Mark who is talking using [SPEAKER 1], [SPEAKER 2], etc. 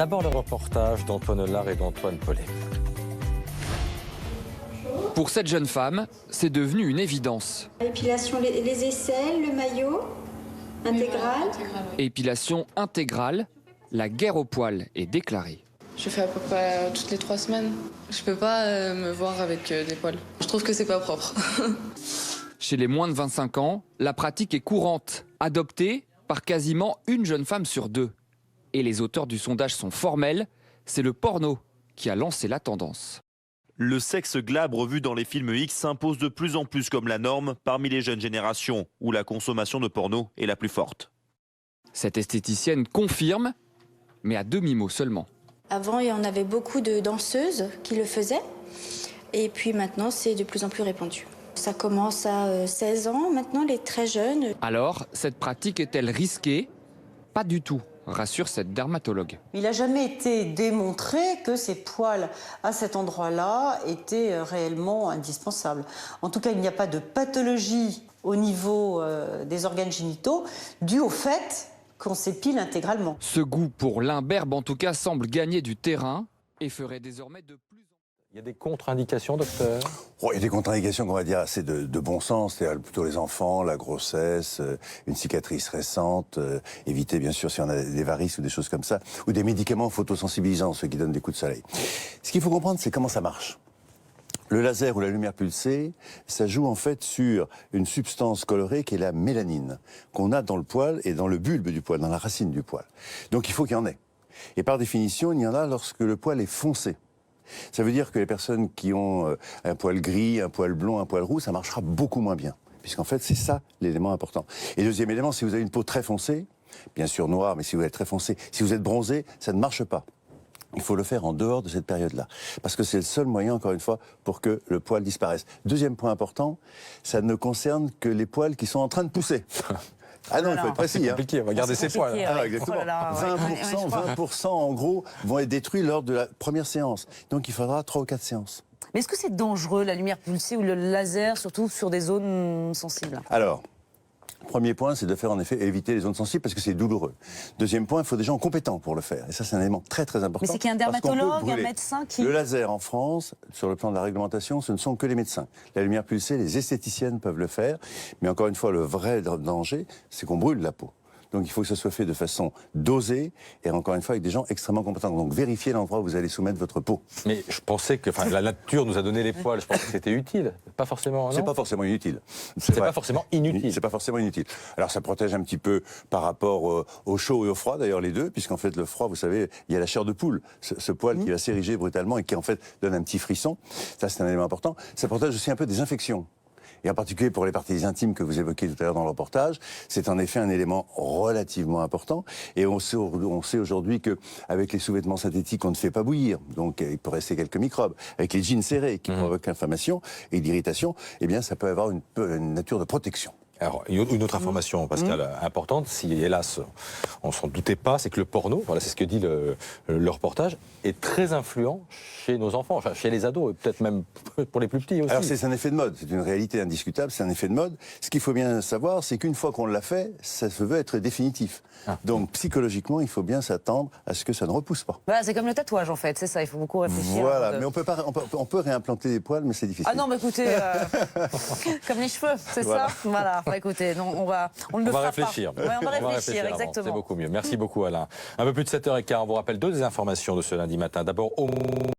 [SPEAKER 1] D'abord le reportage d'Antoine Lard et d'Antoine Paulet.
[SPEAKER 2] Pour cette jeune femme, c'est devenu une évidence.
[SPEAKER 3] Épilation les aisselles, le maillot, intégral.
[SPEAKER 2] Épilation intégrale, la guerre au poil est déclarée.
[SPEAKER 4] Je fais à peu près toutes les 3 semaines. Je peux pas me voir avec des poils. Je trouve que c'est pas propre.
[SPEAKER 2] Chez les moins de 25 ans, la pratique est courante, adoptée par quasiment une jeune femme sur 2. Et les auteurs du sondage sont formels, c'est le porno qui a lancé la tendance.
[SPEAKER 5] Le sexe glabre vu dans les films X s'impose de plus en plus comme la norme parmi les jeunes générations, où la consommation de porno est la plus forte.
[SPEAKER 2] Cette esthéticienne confirme, mais à demi-mot seulement.
[SPEAKER 3] Avant, il y en avait beaucoup de danseuses qui le faisaient. Et puis maintenant, c'est de plus en plus répandu. Ça commence à 16 ans, maintenant, les très jeunes.
[SPEAKER 2] Alors, cette pratique est-elle risquée? Pas du tout, rassure cette dermatologue.
[SPEAKER 6] Il n'a jamais été démontré que ces poils à cet endroit-là étaient réellement indispensables. En tout cas, il n'y a pas de pathologie au niveau des organes génitaux due au fait qu'on s'épile intégralement.
[SPEAKER 2] Ce goût pour l'imberbe, en tout cas, semble gagner du terrain et ferait désormais de plus en plus.
[SPEAKER 1] Il y a des contre-indications, docteur?
[SPEAKER 7] Il y a des contre-indications qu'on va dire assez de bon sens, c'est-à-dire plutôt les enfants, la grossesse, une cicatrice récente, éviter bien sûr si on a des varices ou des choses comme ça, ou des médicaments photosensibilisants, ceux qui donnent des coups de soleil. Ce qu'il faut comprendre, c'est comment ça marche. Le laser ou la lumière pulsée, ça joue en fait sur une substance colorée qui est la mélanine, qu'on a dans le poil et dans le bulbe du poil, dans la racine du poil. Donc il faut qu'il y en ait. Et par définition, il y en a lorsque le poil est foncé. Ça veut dire que les personnes qui ont un poil gris, un poil blond, un poil roux, ça marchera beaucoup moins bien. Puisqu'en fait, c'est ça l'élément important. Et deuxième élément, si vous avez une peau très foncée, bien sûr noire, mais si vous êtes très foncé, si vous êtes bronzé, ça ne marche pas. Il faut le faire en dehors de cette période-là. Parce que c'est le seul moyen, encore une fois, pour que le poil disparaisse. Deuxième point important, ça ne concerne que les poils qui sont en train de pousser. Ah non, il faut être précis.
[SPEAKER 1] C'est compliqué, on va garder ses poils.
[SPEAKER 7] Ah, exactement. 20% en gros vont être détruits lors de la première séance. Donc il faudra 3 ou 4 séances.
[SPEAKER 6] Mais est-ce que c'est dangereux, la lumière pulsée ou le laser, surtout sur des zones sensibles?
[SPEAKER 7] Alors, premier point, c'est de faire en effet éviter les zones sensibles parce que c'est douloureux. Deuxième point, il faut des gens compétents pour le faire. Et ça, c'est un élément très très important.
[SPEAKER 6] Mais c'est qu'il y a un dermatologue, un médecin qui...
[SPEAKER 7] Le laser en France, sur le plan de la réglementation, ce ne sont que les médecins. La lumière pulsée, les esthéticiennes peuvent le faire. Mais encore une fois, le vrai danger, c'est qu'on brûle la peau. Donc il faut que ce soit fait de façon dosée et encore une fois avec des gens extrêmement compétents. Donc vérifiez l'endroit où vous allez soumettre votre peau.
[SPEAKER 1] Mais je pensais que la nature nous a donné les poils, je pensais que c'était utile. Pas forcément,
[SPEAKER 7] c'est pas forcément inutile.
[SPEAKER 1] C'est pas forcément inutile.
[SPEAKER 7] C'est pas forcément inutile. Alors ça protège un petit peu par rapport au chaud et au froid, d'ailleurs les deux, puisqu'en fait le froid, vous savez, il y a la chair de poule, ce poil qui va s'ériger brutalement et qui en fait donne un petit frisson. Ça c'est un élément important. Ça protège aussi un peu des infections. Et en particulier pour les parties intimes que vous évoquiez tout à l'heure dans le reportage, c'est en effet un élément relativement important. Et on sait aujourd'hui qu'avec les sous-vêtements synthétiques, on ne fait pas bouillir. Donc il peut rester quelques microbes. Avec les jeans serrés qui provoquent l'inflammation et l'irritation, eh bien ça peut avoir une nature de protection.
[SPEAKER 1] Alors, une autre information, Pascal, importante, si hélas on ne s'en doutait pas, c'est que le porno, voilà, c'est ce que dit le reportage, est très influent chez nos enfants, enfin chez les ados, et peut-être même pour les plus petits aussi.
[SPEAKER 7] Alors c'est un effet de mode, c'est une réalité indiscutable, c'est un effet de mode. Ce qu'il faut bien savoir, c'est qu'une fois qu'on l'a fait, ça se veut être définitif. Donc psychologiquement, il faut bien s'attendre à ce que ça ne repousse pas.
[SPEAKER 6] Voilà, c'est comme le tatouage en fait, c'est ça, il faut beaucoup réfléchir.
[SPEAKER 7] Voilà, mais on peut réimplanter les poils, mais c'est difficile.
[SPEAKER 6] Ah non, mais écoutez, comme les cheveux, c'est ça. Voilà, écoutez, non, on ne le fera
[SPEAKER 1] réfléchir.
[SPEAKER 6] pas. Ouais, on va réfléchir, exactement.
[SPEAKER 1] C'est beaucoup mieux. Merci beaucoup Alain. Un peu plus de 7h15, on vous rappelle 2 des informations de ce lundi matin. D'abord, au